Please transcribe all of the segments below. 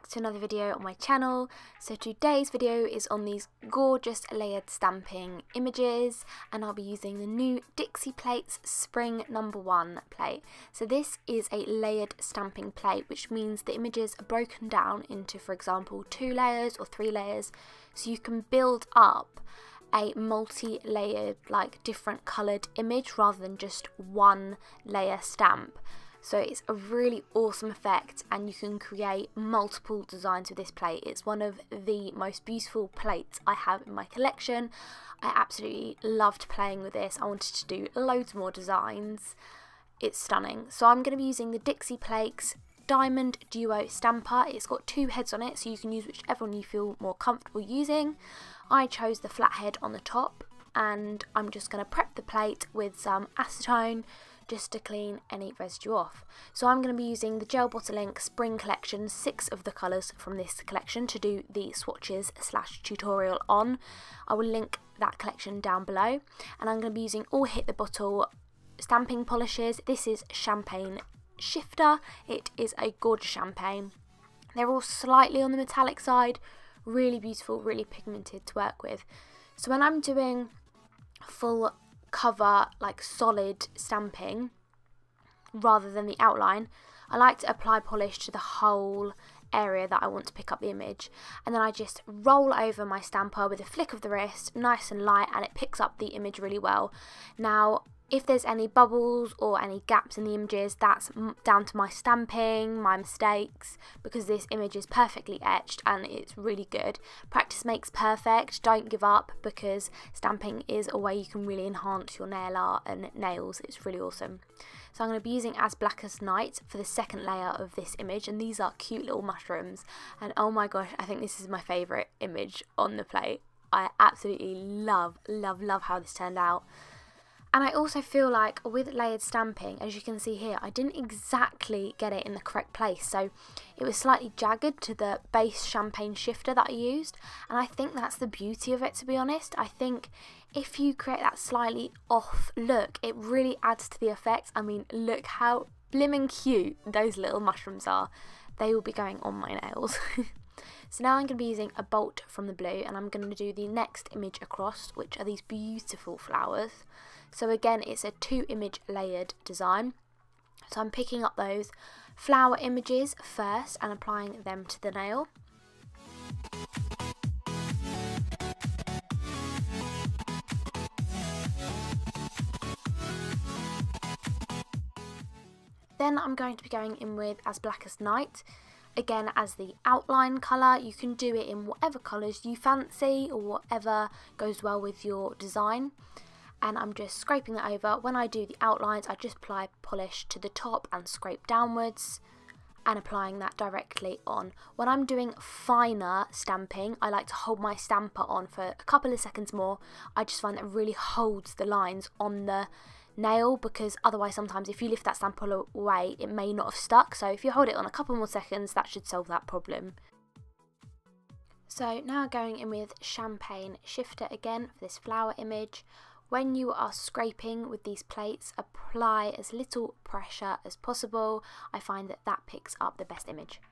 to another video on my channel. So today's video is on these gorgeous layered stamping images, and I'll be using the new DIXIE Plates Spring #1 plate. So this is a layered stamping plate, which means the images are broken down into, for example, 2 layers or 3 layers, so you can build up a multi-layered, like different coloured image rather than just one layer stamp. So it's a really awesome effect, and you can create multiple designs with this plate. It's one of the most beautiful plates I have in my collection. I absolutely loved playing with this. I wanted to do loads more designs. It's stunning. So I'm going to be using the DIXIE Plates Diamond Duo Stamper. It's got 2 heads on it, so you can use whichever one you feel more comfortable using. I chose the flat head on the top, and I'm just going to prep the plate with some acetone just to clean any residue off. So I'm going to be using the Gel Bottle Ink Spring Collection, 6 of the colours from this collection, to do the swatches / tutorial on. I will link that collection down below, and I'm going to be using all Hit the Bottle stamping polishes. This is Champagne Shifter. It is a gorgeous champagne. They're all slightly on the metallic side, really beautiful, really pigmented to work with. So when I'm doing full cover, like solid stamping rather than the outline, I like to apply polish to the whole area that I want to pick up the image, and then I just roll over my stamper with a flick of the wrist, nice and light, and it picks up the image really well. Now if there's any bubbles or any gaps in the images, that's down to my stamping, my mistakes, because this image is perfectly etched and it's really good. Practice makes perfect. Don't give up, because stamping is a way you can really enhance your nail art and nails. It's really awesome. So I'm going to be using As Black as Night for the second layer of this image, and these are cute little mushrooms, and oh my gosh, I think this is my favourite image on the plate. I absolutely love how this turned out. And I also feel like with layered stamping, as you can see here, I didn't exactly get it in the correct place. So it was slightly jagged to the base champagne shifter that I used. And I think that's the beauty of it, to be honest. I think if you create that slightly off look, it really adds to the effect. I mean, look how blimmin' cute those little mushrooms are. They will be going on my nails. So now I'm going to be using a bolt from the blue, and I'm going to do the next image across, which are these beautiful flowers. So again, it's a 2 image layered design. So I'm picking up those flower images first and applying them to the nail. Then I'm going to be going in with As Black as Night, again as the outline colour. You can do it in whatever colours you fancy or whatever goes well with your design. And I'm just scraping that over. When I do the outlines, I just apply polish to the top and scrape downwards, and applying that directly on. When I'm doing finer stamping, I like to hold my stamper on for a couple of seconds more. I just find that really holds the lines on the nail, because otherwise sometimes if you lift that stamper away, it may not have stuck. So if you hold it on a couple more seconds, that should solve that problem. So now going in with Champagne Shifter again for this flower image. When you are scraping with these plates, apply as little pressure as possible. I find that that picks up the best image.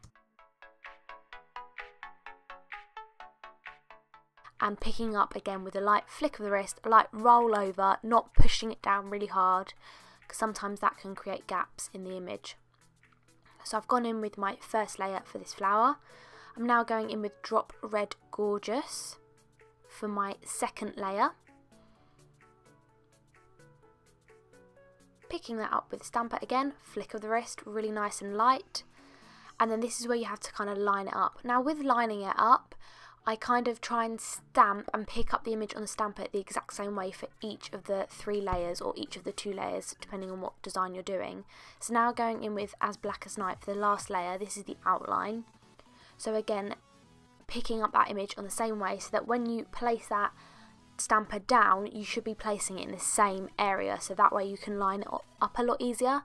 And picking up again with a light flick of the wrist, a light roll over, not pushing it down really hard, because sometimes that can create gaps in the image. So I've gone in with my first layer for this flower. I'm now going in with Drop Red Gorgeous for my second layer. Picking that up with stamper again, flick of the wrist, really nice and light. And then this is where you have to kind of line it up. Now with lining it up, I kind of try and stamp and pick up the image on the stamper the exact same way for each of the 3 layers or each of the 2 layers, depending on what design you're doing. So now going in with As Black as Night for the last layer, this is the outline. So again, picking up that image on the same way, so that when you place that stamper down, you should be placing it in the same area, so that way you can line it up a lot easier.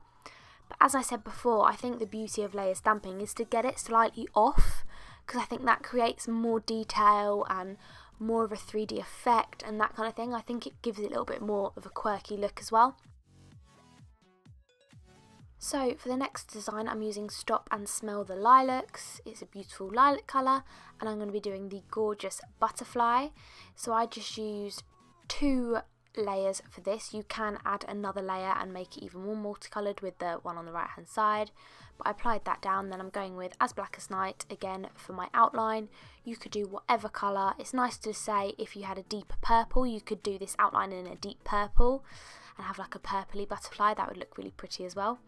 But as I said before, I think the beauty of layer stamping is to get it slightly off, because I think that creates more detail and more of a 3D effect and that kind of thing. I think it gives it a little bit more of a quirky look as well. So for the next design I'm using Stop and Smell the Lilacs. It's a beautiful lilac colour, and I'm going to be doing the gorgeous butterfly. So I just used 2 layers for this. You can add another layer and make it even more multicoloured with the one on the right hand side, but I applied that down. Then I'm going with As Black as Night again for my outline. You could do whatever colour. It's nice to say if you had a deeper purple, you could do this outline in a deep purple and have like a purpley butterfly. That would look really pretty as well,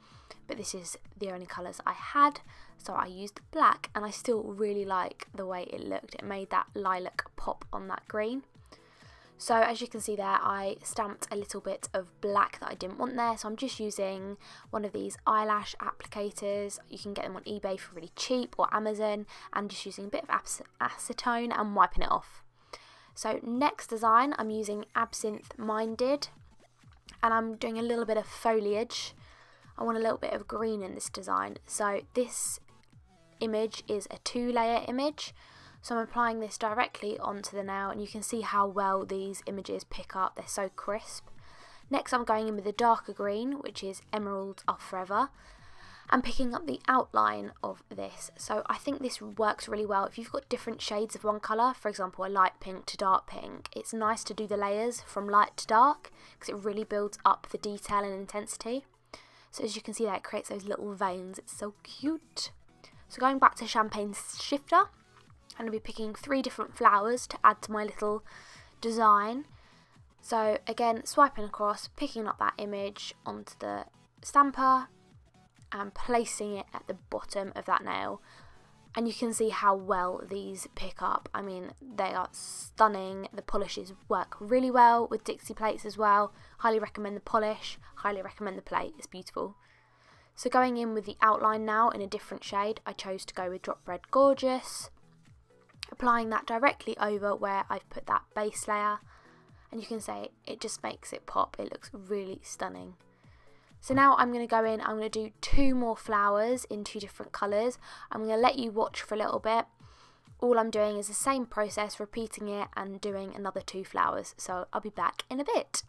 but this is the only colours I had, so I used black, and I still really like the way it looked. It made that lilac pop on that green. So as you can see there, I stamped a little bit of black that I didn't want there, so I'm just using one of these eyelash applicators. You can get them on eBay for really cheap, or Amazon, and just using a bit of acetone and wiping it off. So next design I'm using Absinthe Minded, and I'm doing a little bit of foliage. I want a little bit of green in this design. So this image is a 2-layer image. So I'm applying this directly onto the nail, and you can see how well these images pick up. They're so crisp. Next I'm going in with a darker green, which is Emeralds Are Forever, and picking up the outline of this. So I think this works really well if you've got different shades of one colour, for example a light pink to dark pink. It's nice to do the layers from light to dark because it really builds up the detail and intensity. So as you can see there, it creates those little veins. It's so cute. So going back to Champagne Shifter, I'm going to be picking 3 different flowers to add to my little design. So again, swiping across, picking up that image onto the stamper and placing it at the bottom of that nail. And you can see how well these pick up. I mean, they are stunning. The polishes work really well with Dixie plates as well. Highly recommend the polish, highly recommend the plate, it's beautiful. So going in with the outline now in a different shade, I chose to go with Drop Red Gorgeous. Applying that directly over where I've put that base layer, and you can say it just makes it pop. It looks really stunning. So now I'm going to go in, I'm going to do 2 more flowers in 2 different colours. I'm going to let you watch for a little bit. All I'm doing is the same process, repeating it and doing another 2 flowers. So I'll be back in a bit.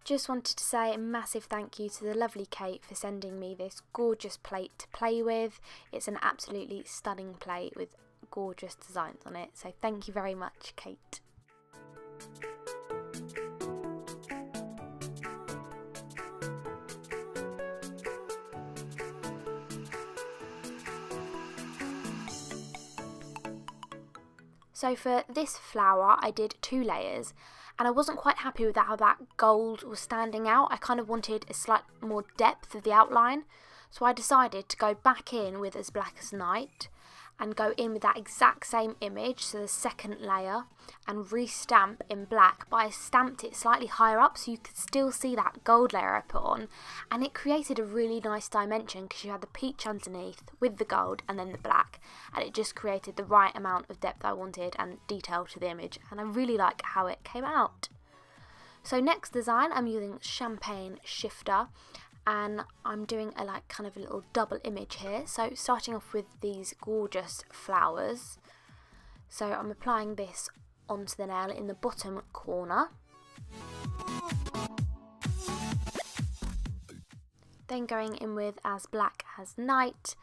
Just wanted to say a massive thank you to the lovely Kate for sending me this gorgeous plate to play with. It's an absolutely stunning plate with gorgeous designs on it, so thank you very much, Kate. So for this flower I did 2 layers, and I wasn't quite happy with how that gold was standing out. I kind of wanted a slight more depth of the outline, so I decided to go back in with As Black as Night and go in with that exact same image, so the second layer, and re-stamp in black, but I stamped it slightly higher up so you could still see that gold layer I put on, and it created a really nice dimension because you had the peach underneath with the gold and then the black, and it just created the right amount of depth I wanted and detail to the image, and I really like how it came out. So next design I'm using Champagne Shifter, and I'm doing a kind of a little double image here. So starting off with these gorgeous flowers, so I'm applying this onto the nail in the bottom corner, then going in with As Black as Night,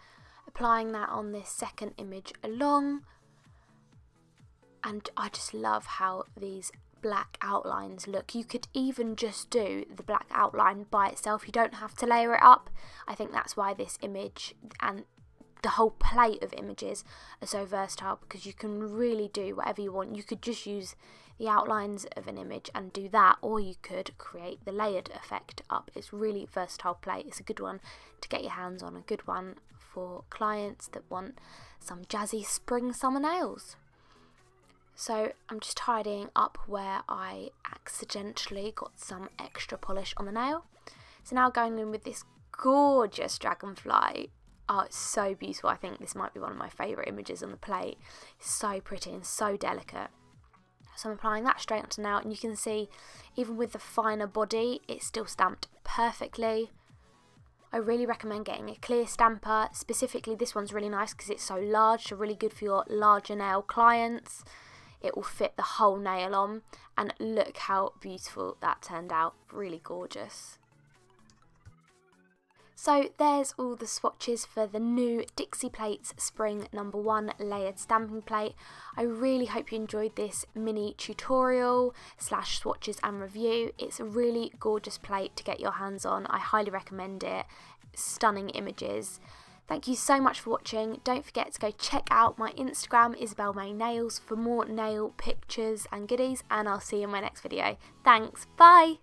applying that on this second image along, and I just love how these black outlines look. You could even just do the black outline by itself, you don't have to layer it up. I think that's why this image and the whole plate of images are so versatile, because you can really do whatever you want. You could just use the outlines of an image and do that, or you could create the layered effect up. It's really versatile plate. It's a good one to get your hands on, a good one for clients that want some jazzy spring summer nails. So I'm just tidying up where I accidentally got some extra polish on the nail. So now going in with this gorgeous dragonfly. Oh, it's so beautiful. I think this might be one of my favourite images on the plate. It's so pretty and so delicate. So I'm applying that straight onto the nail, and you can see even with the finer body it's still stamped perfectly. I really recommend getting a clear stamper. Specifically, this one's really nice because it's so large, so really good for your larger nail clients. It will fit the whole nail on, and look how beautiful that turned out. Really gorgeous. So there's all the swatches for the new DIXIE Plates Spring No. 1 layered stamping plate. I really hope you enjoyed this mini tutorial / swatches and review. It's a really gorgeous plate to get your hands on. I highly recommend it. Stunning images. Thank you so much for watching. Don't forget to go check out my Instagram, Isabelmaynails, for more nail pictures and goodies, and I'll see you in my next video. Thanks, bye!